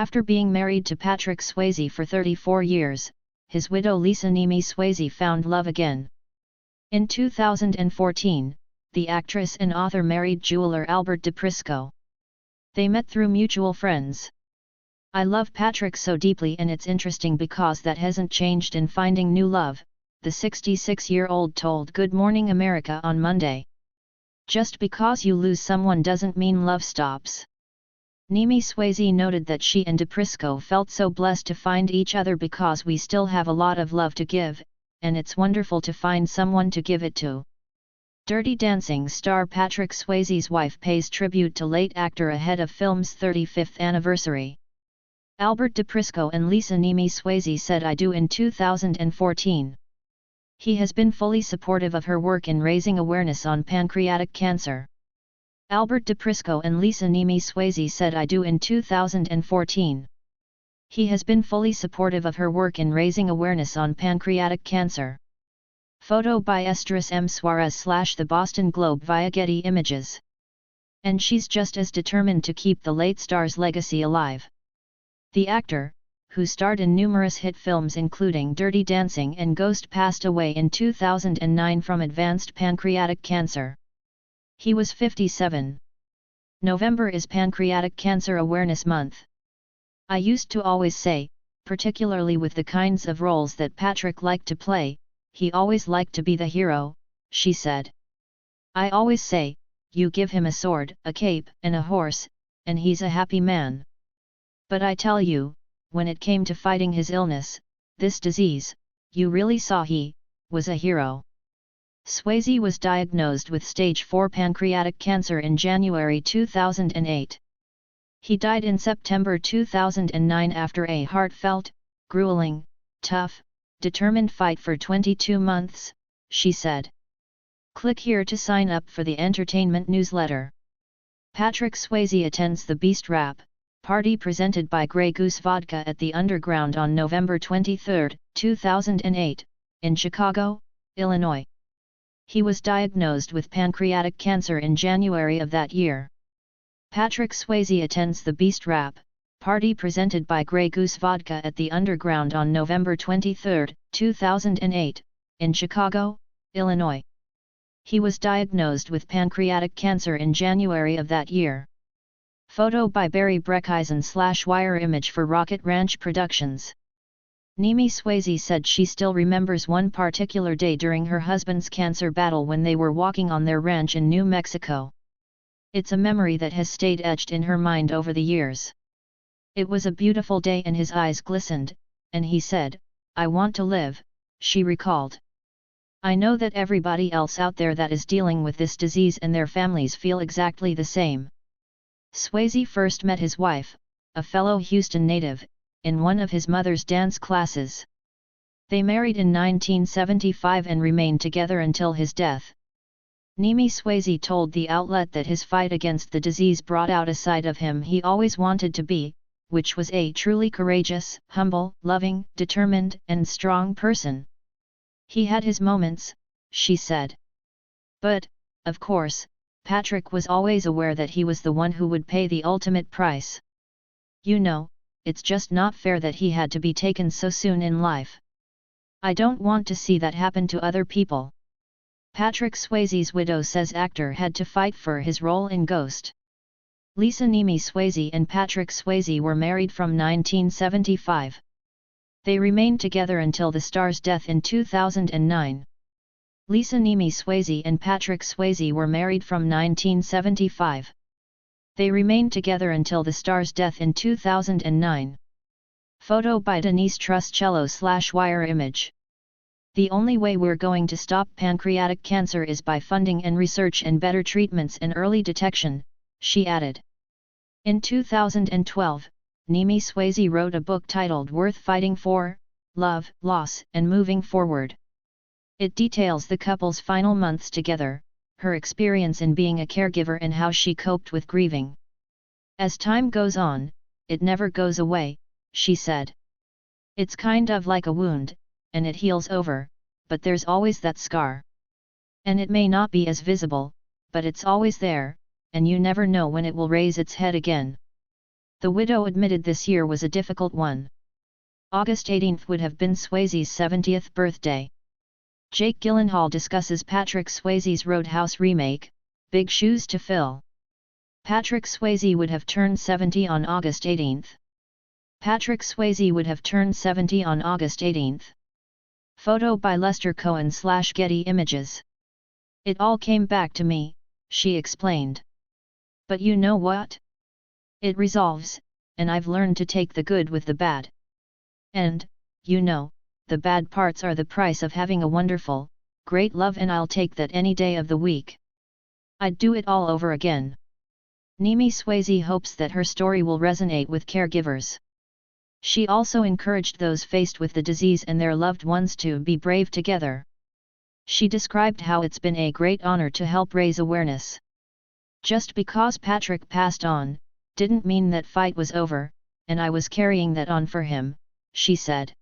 After being married to Patrick Swayze for 34 years, his widow Lisa Nemi Swayze found love again. In 2014, the actress and author married jeweler Albert DePrisco. They met through mutual friends. "I love Patrick so deeply, and it's interesting because that hasn't changed in finding new love," the 66-year-old told Good Morning America on Monday. "Just because you lose someone doesn't mean love stops." Nemi Swayze noted that she and DePrisco felt so blessed to find each other because we still have a lot of love to give, and it's wonderful to find someone to give it to. Dirty Dancing star Patrick Swayze's wife pays tribute to late actor ahead of film's 35th anniversary. Albert DePrisco and Lisa Nemi Swayze said "I do" in 2014. He has been fully supportive of her work in raising awareness on pancreatic cancer. Albert DePrisco and Lisa Nemi Swayze said "I do" in 2014. He has been fully supportive of her work in raising awareness on pancreatic cancer. Photo by Estras M. Suarez / The Boston Globe via Getty Images. "And she's just as determined to keep the late star's legacy alive." The actor, who starred in numerous hit films including Dirty Dancing and Ghost, passed away in 2009 from advanced pancreatic cancer. He was 57. November is Pancreatic Cancer Awareness Month. "I used to always say, particularly with the kinds of roles that Patrick liked to play, he always liked to be the hero," she said. "I always say, you give him a sword, a cape, and a horse, and he's a happy man. But I tell you, when it came to fighting his illness, this disease, you really saw he was a hero." Swayze was diagnosed with stage 4 pancreatic cancer in January 2008. He died in September 2009 after a heartfelt, grueling, tough, determined fight for 22 months, she said. Click here to sign up for the entertainment newsletter. Patrick Swayze attends the Beast Rap party presented by Grey Goose Vodka at the Underground on November 23, 2008, in Chicago, Illinois. He was diagnosed with pancreatic cancer in January of that year. Patrick Swayze attends the Beast Rap party presented by Grey Goose Vodka at the Underground on November 23, 2008, in Chicago, Illinois. He was diagnosed with pancreatic cancer in January of that year. Photo by Barry Breckeisen / Wire image for Rocket Ranch Productions. Nemi Swayze said she still remembers one particular day during her husband's cancer battle when they were walking on their ranch in New Mexico. "It's a memory that has stayed etched in her mind over the years. It was a beautiful day and his eyes glistened, and he said, 'I want to live,'" she recalled. "I know that everybody else out there that is dealing with this disease and their families feel exactly the same." Swayze first met his wife, a fellow Houston native, in one of his mother's dance classes. They married in 1975 and remained together until his death. Nemi Swayze told the outlet that his fight against the disease brought out a side of him he always wanted to be, which was a truly courageous, humble, loving, determined, and strong person. "He had his moments," she said. "But, of course, Patrick was always aware that he was the one who would pay the ultimate price. You know, it's just not fair that he had to be taken so soon in life. I don't want to see that happen to other people." Patrick Swayze's widow says actor had to fight for his role in Ghost. Lisa Nemi Swayze and Patrick Swayze were married from 1975. They remained together until the star's death in 2009. Lisa Nemi Swayze and Patrick Swayze were married from 1975. They remained together until the star's death in 2009. Photo by Denise Truscello / Wire image. "The only way we're going to stop pancreatic cancer is by funding and research and better treatments and early detection," she added. In 2012, Nemi Swayze wrote a book titled Worth Fighting For: Love, Loss, and Moving Forward. It details the couple's final months together, her experience in being a caregiver and how she coped with grieving. "As time goes on, it never goes away," she said. "It's kind of like a wound, and it heals over, but there's always that scar. And it may not be as visible, but it's always there, and you never know when it will raise its head again." The widow admitted this year was a difficult one. August 18th would have been Swayze's 70th birthday. Jake Gyllenhaal discusses Patrick Swayze's Roadhouse remake, big shoes to fill. Patrick Swayze would have turned 70 on August 18th. Patrick Swayze would have turned 70 on August 18th. Photo by Lester Cohen/Getty Images. It all came back to me, she explained. But you know what? It resolves, and I've learned to take the good with the bad. And, you know, the bad parts are the price of having a wonderful, great love, and I'll take that any day of the week. I'd do it all over again. Nimi Swayze hopes that her story will resonate with caregivers. She also encouraged those faced with the disease and their loved ones to be brave together. She described how it's been a great honor to help raise awareness. Just because Patrick passed on, didn't mean that fight was over, and I was carrying that on for him, she said.